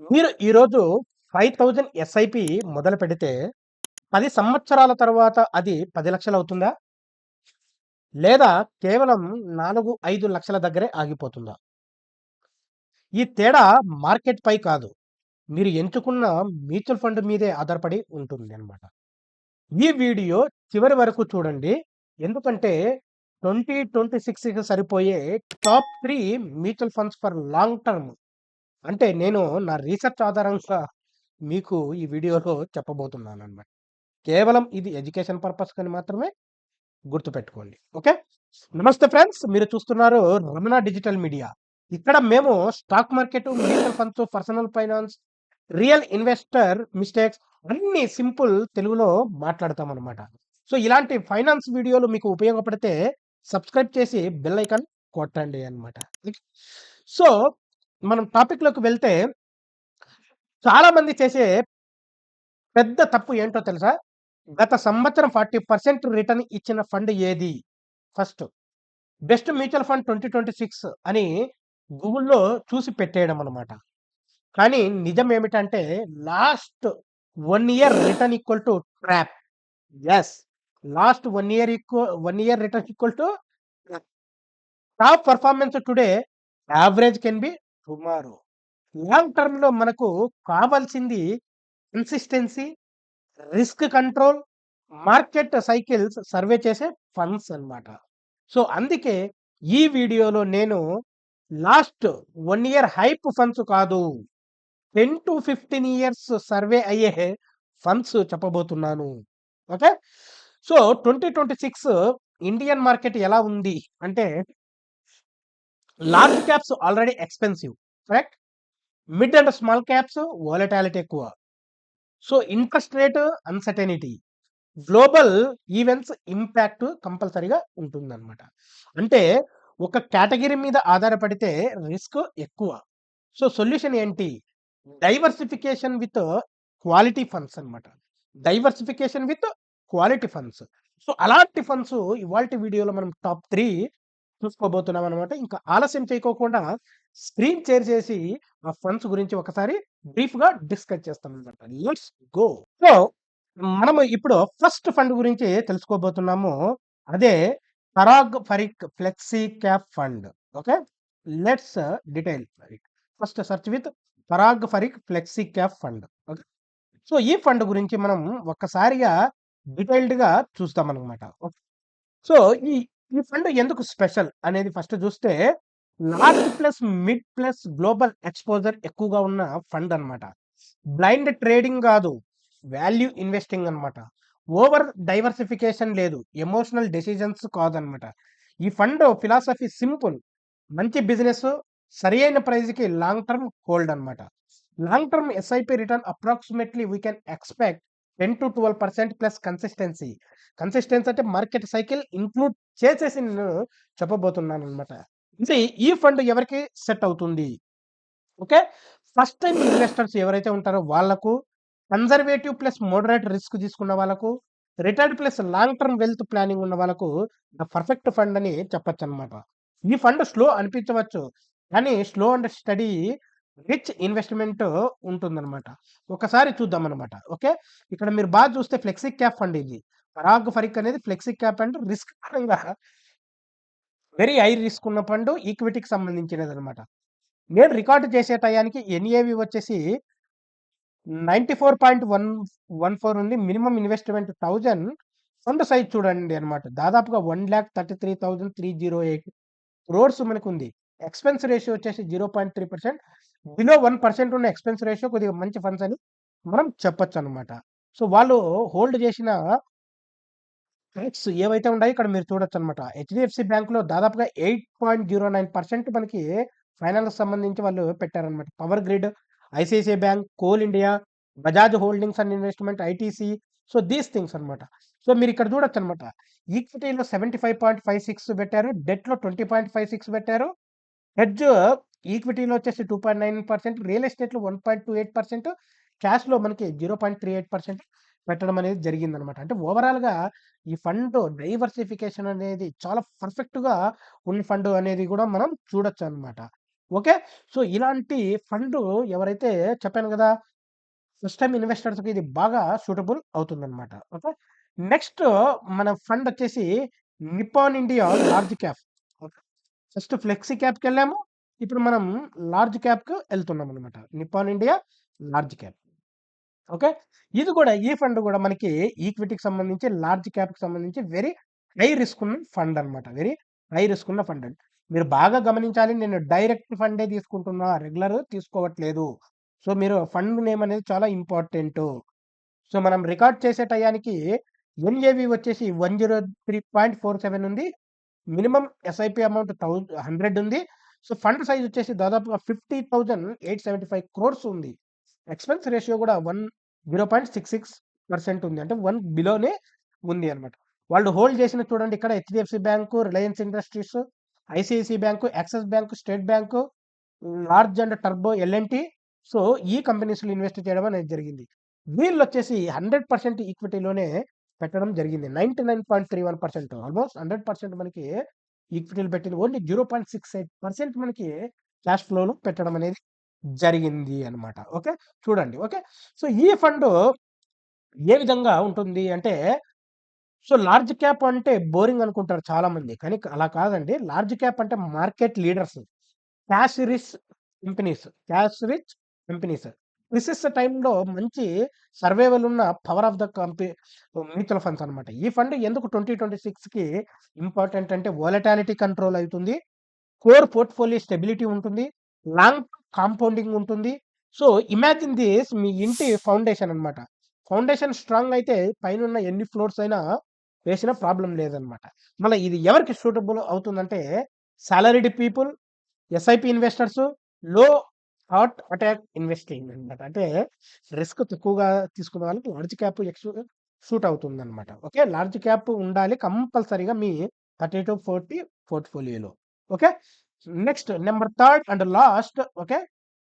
మీరు ఈరోజు 5000 ఎస్ఐపి మొదలుపెడితే 10 సంవత్సరాల తర్వాత అది 10,00,000 అవుతుందా? లేదా కేవలం 4, 5 లక్షల దగ్గరే ఆగిపోతుందా? ఈ తేడా మార్కెట్‌పై కాదు. మీరు ఎంచుకున్న మ్యూచువల్ ఫండ్ మీదే ఆధారపడి ఉంటుందన్నమాట. ఈ వీడియో చివరి వరకు చూడండి. ఎందుకంటే 2026కి సరిపోయే top 3 mutual funds for long term అంటే నేను నా రీసెర్చ్ ఆధారంగా మీకు ఈ వీడియోలో చెప్పబోతున్నానన్నమాట. కేవలం ఇది ఎడ్యుకేషన్ పర్పస్‌కని మాత్రమే గుర్తుపెట్టుకోండి. ఓకే. నమస్తే ఫ్రెండ్స్. మీరు చూస్తున్నారు రమణ డిజిటల్ మీడియా. ఇక్కడ మేము stock market, mutual funds, personal finance, real investor mistakes అన్నీ సింపుల్ తెలుగులో మాట్లాడతామనమాట. సో, ఇలాంటి ఫైనాన్స్ వీడియోలు మీకు ఉపయోగపడితే సబ్స్క్రైబ్ చేసి బెల్ ఐకాన్ కొట్టండి అన్నమాట. ఓకే. సో, మనం టాపిక్‌లోకి వెళ్తే చాలా మంది చేసే పెద్ద తప్పు ఏంటో తెలుసా? గత సంవత్సరం 40% రిటర్న్ ఇచ్చిన ఫండ్ ఏది? ఫస్ట్ బెస్ట్ మ్యూచువల్ ఫండ్ 2026 అని గూగుల్‌లో చూసి పెట్టేయడం అన్నమాట. కానీ నిజం ఏమిటంటే last 1 year return equal to trap. Yes. Last 1 year return equal to trap. Top performance today average can be tomorrow. Long టర్మ్‌లో మనకు కావాల్సింది consistency, risk control, market cycles survey చేసే ఫండ్స్ అన్నమాట. సో, అందుకే ఈ వీడియోలో నేను లాస్ట్ 1 ఇయర్ హైప్ ఫండ్స్ కాదు. 10-15 ఇయర్స్ సర్వే అయ్యే ఫండ్స్ చెప్పబోతున్నాను. ఓకే. సో, 2026 ఇండియన్ మార్కెట్ ఎలా ఉంది అంటే large caps already expensive. Correct? Mid and small caps volatility ఎక్కువ. So, interest rate uncertainty. Global events impact కంపల్సరీగా ఉంటుందన్నమాట. అంటే ఒక కేటగిరీ మీద ఆధారపడితే రిస్క్ ఎక్కువ. సో, సొల్యూషన్ ఏంటి? డైవర్సిఫికేషన్ విత్ క్వాలిటీ ఫండ్స్ అన్నమాట. Diversification with quality funds. So, అలాంటి ఫండ్స్ ఇవాల్టి వీడియోలో మనం టాప్ 3 చూసుకోబోతున్నాం అన్నమాట. ఇంకా ఆలస్యం చేయకోకుండా స్క్రీన్ షేర్ చేసి ఆ ఫండ్స్ గురించి ఒకసారి బ్రీఫ్‌గా డిస్కస్ చేస్తామన్నమాట. Let's go. సో, మనము ఇప్పుడు ఫస్ట్ ఫండ్ గురించి తెలుసుకోబోతున్నాము. అదే Parag Parikh flexi cap fund. Okay. Let's detail it. First search with Parag Parikh flexi cap fund. Okay. So, ఈ ఫండ్ గురించి మనం ఒక్కసారిగా డీటెయిల్డ్‌గా చూస్తామన్నమాట. ఓకే. సో, ఈ ఈ ఫండ్ ఎందుకు స్పెషల్ అనేది ఫస్ట్ చూస్తే large plus mid plus global exposure ఎక్కువగా ఉన్న ఫండ్ అన్నమాట. బ్లైండ్ ట్రేడింగ్ గాదు. వాల్యూ ఇన్వెస్టింగ్ అన్నమాట. ఓవర్ డైవర్సిఫికేషన్ లేదు. ఎమోషనల్ డెసిషన్స్ కాదన్నమాట. ఈ ఫండ్ ఫిలాసఫీ సింపుల్. మంచి బిజినెస్ సరియైన ప్రైస్‌కి లాంగ్ టర్మ్ హోల్డ్ అన్నమాట. Long term SIP return approximately we can expect 10-12% plus consistency. Consistency అంటే మార్కెట్ సైకిల్ ఇంక్లూడ్ చేసేసి నేను చెప్పబోతున్నానన్నమాట. అంటే ఈ ఫండ్ ఎవరికి సెట్ అవుతుంది? ఓకే. ఫస్ట్ టైమ్ ఇన్వెస్టర్స్ ఎవరైతే ఉంటారో వాళ్ళకు, కన్జర్వేటివ్ ప్లస్ మోడరేట్ రిస్క్ తీసుకున్న వాళ్ళకు, retired plus long term wealth planning ఉన్న వాళ్ళకు ద పర్ఫెక్ట్ ఫండ్ అని చెప్పొచ్చనమాట. ఈ ఫండ్ స్లో అనిపించవచ్చు. కానీ slow and study rich investment ఉంటుందనమాట. ఒకసారి చూద్దామనమాట. ఓకే. ఇక్కడ మీరు బాగా చూస్తే ఫ్లెక్సీ క్యాప్ ఫండ్ ఇది. పరాగ్ ఫరిక్ అనేది ఫ్లెక్సీ క్యాప్ అండ్ రిస్క్ పరంగా వెరీ హై రిస్క్ ఉన్న ఫండ్ ఈక్విటీకి సంబంధించినదనమాట. నేను రికార్డ్ చేసే టయానికి ఎన్ఏవి వచ్చేసి 94.114 ఉంది. మినిమమ్ ఇన్వెస్ట్‌మెంట్ 1000 ఫండ్ సైజ్ చూడండి అన్నమాట. దాదాపుగా 1,33,308 క్రోర్స్ మనకుంది. ఎక్స్‌పెన్స్ రేషియో వచ్చేసి 0.3%. బిలో 1% ఉన్న ఎక్స్‌పెన్స్ రేషియో కొద్దిగా మంచి ఫండ్స్ అని మనం చెప్పొచ్చన్నమాట. సో, వాళ్ళు హోల్డ్ చేసిన స్టాక్స్ ఏవైతే ఉన్నాయో ఇక్కడ మీరు చూడొచ్చన్నమాట. హెచ్‌డిఎఫ్‌సి బ్యాంక్‌లో దాదాపుగా 8.09% మనకి ఫైనాన్స్‌కి సంబంధించి వాళ్ళు పెట్టారన్నమాట. Power grid, ICICI bank, coal India, Bajaj holdings and investment, ITC. So, these things అన్నమాట. సో, మీరిక్కడ చూడొచ్చన్నమాట. ఈక్విటీలో 75.56 పెట్టారు. డెట్‌లో 20.56 పెట్టారు. హెడ్జ్ ఈక్విటీలో వచ్చేసి 2.9%, రియల్ ఎస్టేట్‌లో 1.28%, క్యాష్‌లో మనకి 0.38% పెట్టడం అనేది జరిగిందనమాట. అంటే ఓవరాల్‌గా ఈ ఫండ్ డైవర్సిఫికేషన్ అనేది చాలా పర్ఫెక్ట్‌గా ఉన్న ఫండ్ అనేది గూడా మనం చూడొచ్చనమాట. ఓకే. సో, ఇలాంటి ఫండు ఎవరైతే చెప్పాను గదా! ఫస్ట్ టైమ్ ఇన్వెస్టర్స్‌కి ఇది బాగా సూటబుల్ అవుతుందన్నమాట. ఓకే. నెక్స్ట్ మన ఫండొచ్చేసి Nippon India large cap. Okay. First flexi క్యాప్‌కెళ్ళాము. ఇప్పుడు మనం లార్జ్ క్యాప్‌కి ఎళ్తున్నామనమాట. Nippon India large cap. Okay. ఇది గూడా ఈ ఫండ్ గూడా మనకి ఈక్విటీకి సంబంధించి లార్జ్ క్యాప్‌కి సంబంధించి వెరీ హై రిస్క్ ఉన్న ఫండ్ అన్నమాట. వెరీ హై రిస్క్ ఉన్న ఫండ్ అండి. మీరు బాగా గమనించాలి, నేను డైరెక్ట్ ఫండే తీసుకుంటున్నా. రెగ్యులర్ తీసుకోవట్లేదు. సో, మీరు ఫండ్ నేమ్ అనేది చాలా ఇంపార్టెంటు. సో, మనం రికార్డ్ చేసే టయానికి ఎన్ఏవి వచ్చేసి 103.47 ఉంది. మినిమమ్ ఎస్ఐపి అమౌంట్ 100 ఉంది. సో, ఫండ్ సైజ్ వచ్చేసి దాదాపుగా 50,875 క్రోర్స్ ఉంది. ఎక్స్‌పెన్స్ రేషియో గూడా 0.66% ఉంది. అంటే 1 బిలోనే ఉంది అన్నమాట. వాళ్ళు హోల్డ్ చేసినది చూడండి ఇక్కడ HDFC bank, Reliance industries, ICICI bank, axis bank, state bank, large and turbo L&T. So, ఈ కంపెనీస్‌లో ఇన్వెస్ట్ చేయడం అనేది జరిగింది. వీళ్ళొచ్చేసి 100% ఈక్విటీలోనే పెట్టడం జరిగింది. 99.31% ఆల్‌మోస్ట్ 100% మనకి ఈక్విటీలు పెట్టింది. ఓన్లీ 0.68% మనకి క్యాష్ ఫ్లోలో పెట్టడం అనేది జరిగింది అన్నమాట. ఓకే. చూడండి. ఓకే. సో, ఈ ఫండు ఏ విధంగా ఉంటుంది అంటే, సో, లార్జ్ క్యాప్ అంటే బోరింగ్ అనుకుంటారు చాలామంది. కానీ అలా కాదండి. లార్జ్ క్యాప్ అంటే market leaders. Cash rich companies. Cash rich companies. Crisis టైమ్‌లో మంచి సర్వైవల్ ఉన్న power of the mutual funds అన్నమాట. ఈ ఫండ్ ఎందుకు 2026కి ఇంపార్టెంట్ అంటే వోలటాలిటీ కంట్రోల్ అయితుంది. కోర్ పోర్ట్‌ఫోలియో స్టెబిలిటీ ఉంటుంది. లాంగ్ కాంపౌండింగ్ ఉంటుంది. సో, ఇమాజిన్ థిస్ మీ ఇంటి ఫౌండేషన్ అన్నమాట. ఫౌండేషన్ స్ట్రాంగ్ అయితే పైనున్న ఎన్ని ఫ్లోర్స్ అయినా వేసినా ప్రాబ్లమ్ లేదన్నమాట. మళ్ళా ఇది ఎవరికి సూటబుల్ అవుతుందంటే salaried people, SIP investors, low heart attack investing అన్నమాట. అంటే రిస్క్ తక్కువగా తీసుకున్న వాళ్ళకి లార్జ్ క్యాప్ సూట్ అవుతుందన్నమాట. ఓకే. లార్జ్ క్యాప్ ఉండాలి కంపల్సరీగా మీ 30-40 పోర్ట్‌ఫోలియోలో. Okay. Next number third and last okay.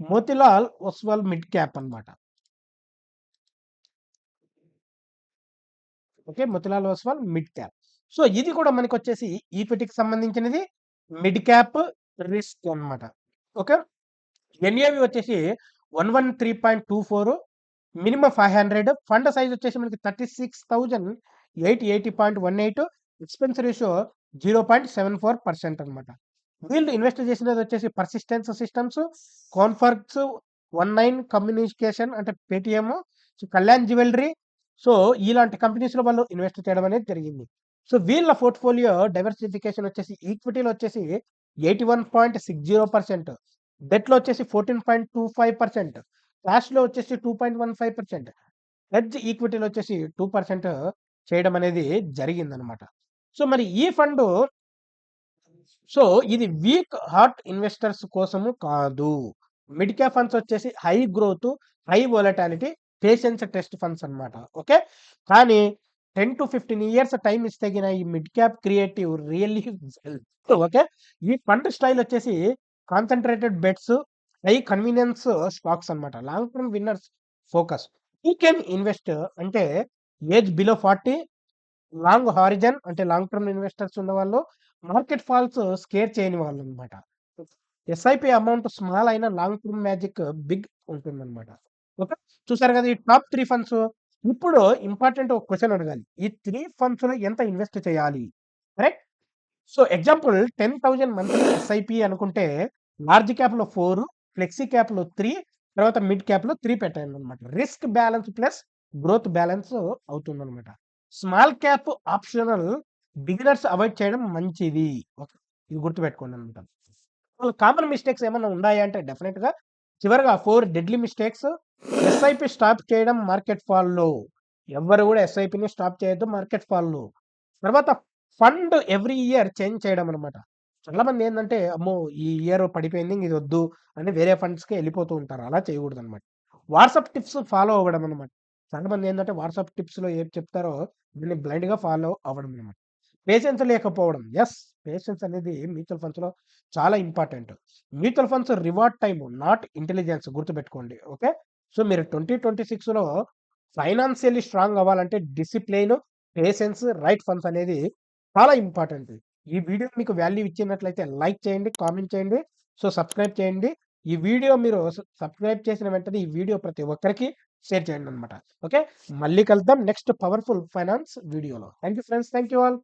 Motilal Oswal mid cap అన్నమాట. Okay. Motilal Oswal mid cap. So, ఇది కూడా మనకొచ్చేసి ఈక్విటీకి సంబంధించినది. మిడ్ క్యాప్ రిస్క్ అన్నమాట. ఓకే. ఎన్ఏవి వచ్చేసి 113.24, మినిమమ్ 500, ఫండ్ సైజ్ వచ్చేసి మనకి 36,880.18, ఎక్స్‌పెన్స్ రేషియో 0.74% అన్నమాట. వీళ్ళు ఇన్వెస్ట్ చేసినది వచ్చేసి పర్సిస్టెన్స్ సిస్టమ్స్, కాన్ఫర్క్స్, 19 కమ్యూనికేషన్ అంటే Paytm, so, Kalyan jewellery. So, ఇలాంటి కంపెనీస్‌లో వాళ్ళు ఇన్వెస్ట్ చేయడం అనేది జరిగింది. సో, వీళ్ళ పోర్ట్‌ఫోలియో డైవర్సిఫికేషన్ వచ్చేసి ఈక్విటీలో వచ్చేసి 81.60%, డెట్‌లో వచ్చేసి 14.25%, క్యాష్‌లో వచ్చేసి 2.15%, హెడ్జ్ ఈక్విటీలో వచ్చేసి 2% చేయడం అనేది జరిగిందనమాట. సో, మరి ఈ ఫండు సో, ఇది వీక్ హార్ట్ ఇన్వెస్టర్స్ కోసము కాదు. మిడ్ క్యాప్ ఫండ్స్ వచ్చేసి high growth, high volatility, patience test funds అన్నమాట. ఓకే. కానీ 10-15 ఇయర్స్ టైమ్ ఇస్తే గిన ఈ mid cap creative really okay. ఈ ఫండ్ స్టైల్ వచ్చేసి concentrated bets, high convenience stocks అన్నమాట. Long term winners focus. Who can invest అంటే ఏజ్ బిలో 40, లాంగ్ హారిజన్ అంటే లాంగ్ టర్మ్ ఇన్వెస్టర్స్ ఉన్నవాళ్ళు, మార్కెట్ ఫాల్స్ స్కేర్ చేయని వాళ్ళనమాట. ఎస్ఐపి అమౌంట్ స్మాల్ అయినా long term magic big ఉంటుందన్నమాట. Okay. చూసారు కదా! ఈ టాప్ 3 ఫండ్స్. ఇప్పుడు ఇంపార్టెంట్ ఒక క్వెషన్ అడగాలి. ఈ 3 ఫండ్స్‌లో ఎంత ఇన్వెస్ట్ చేయాలి? Correct? So, example 10,000 monthly SIP అనుకుంటే లార్జ్ క్యాప్‌లో 4, ఫ్లెక్సీ క్యాప్‌లో 3, తర్వాత మిడ్ క్యాప్‌లో 3 పెట్టానన్నమాట. Risk balance plus growth balance అవుతుందన్నమాట. Small cap optional, beginners avoid చేయడం మంచిది. ఓకే. ఇది గుర్తుపెట్టుకోండన్నమాట. కామన్ మిస్టేక్స్ ఏమన్నా ఉన్నాయా అంటే డెఫినిట్‌గా చివరగా 4 డెడ్లీ మిస్టేక్స్. ఎస్ఐపి స్టాప్ చేయడం మార్కెట్ ఫాల్‌లో. ఎవ్వరు గూడా ఎస్ఐపిని స్టాప్ చేయొద్దు మార్కెట్ ఫాల్‌లో. తర్వాత ఫండ్ ఎవ్రీ ఇయర్ చేంజ్ చేయడం అన్నమాట. చాలామంది ఏందంటే, అమ్మో! ఈ ఇయర్ పడిపోయింది ఇది వద్దు అని వేరే ఫండ్స్‌కి ఎళ్ళిపోతూ ఉంటారు. అలా చేయకూడదన్నమాట. వాట్సాప్ టిప్స్ ఫాలో అవ్వడం అన్నమాట. చాలామంది ఏందంటే వాట్సాప్ టిప్స్‌లో ఏది చెప్తారో దీన్ని బ్లైండ్‌గా ఫాలో అవ్వడం అన్నమాట. పేషెన్స్ లేకపోవడం. యెస్. పేషెన్స్ అనేది మ్యూచువల్ ఫండ్స్‌లో చాలా important. Mutual funds reward time not intelligence గుర్తుపెట్టుకోండి. ఓకే. సో, మీరు 2026లో ఫైనాన్షియల్లీ స్ట్రాంగ్ అవ్వాలంటే డిసిప్లిన్, పేషెన్స్, రైట్ ఫండ్స్ అనేది చాలా ఇంపార్టెంట్. ఈ వీడియో మీకు వాల్యూ ఇచ్చినట్లయితే లైక్ చేయండి, కామెంట్ చేయండి, సో, సబ్స్క్రైబ్ చేయండి. ఈ వీడియో మీరు సబ్స్క్రైబ్ చేసిన వెంటనే ఈ వీడియో ప్రతి ఒక్కరికి షేర్ చేయండనమాట. ఓకే. మళ్ళీ కలుద్దాం నెక్స్ట్ పవర్‌ఫుల్ ఫైనాన్స్ వీడియోలో. Thank you friends. Thank you all.